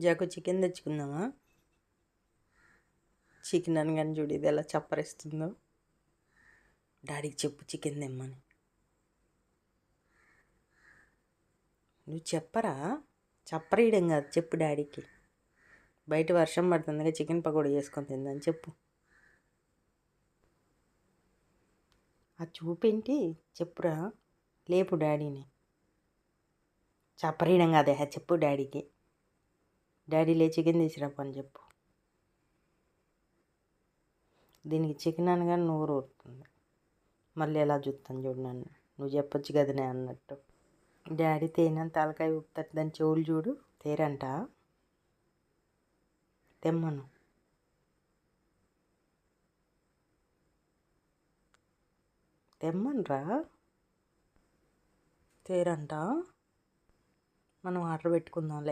జాకు chicken తెచ్చుకుందామా? Chicken అనగానే చూడు ఇది ఎలా చప్పరిస్తుందో. డాడీకి చెప్పు చికెన్ తెమ్మని. నువ్వు చెప్పరా? చప్పరీయడం కాదు, చెప్పు డాడీకి. బయట వర్షం పడుతుందిగా, చికెన్ పకోడీ చేసుకొని తిందని చెప్పు. ఆ చూపేంటి చెప్పురా, లేపు డాడీని. చప్పరీయడం కాదే, చెప్పు డాడీకి. డాడీ లే చికెన్ తీసుకురాపని చెప్పు. దీనికి చికెన్ అనగానే నోరు ఊరుతుంది. మళ్ళీ ఎలా చూస్తాను చూడు నన్ను. నువ్వు చెప్పొచ్చు కదనే అన్నట్టు. డాడీ తేనె తలకాయ ఊపుతాడు, దాని చెవులు చూడు తేరంట. తెమ్మను. తెమ్మనరా, తేరంట. మనం ఆర్డర్ పెట్టుకుందాం.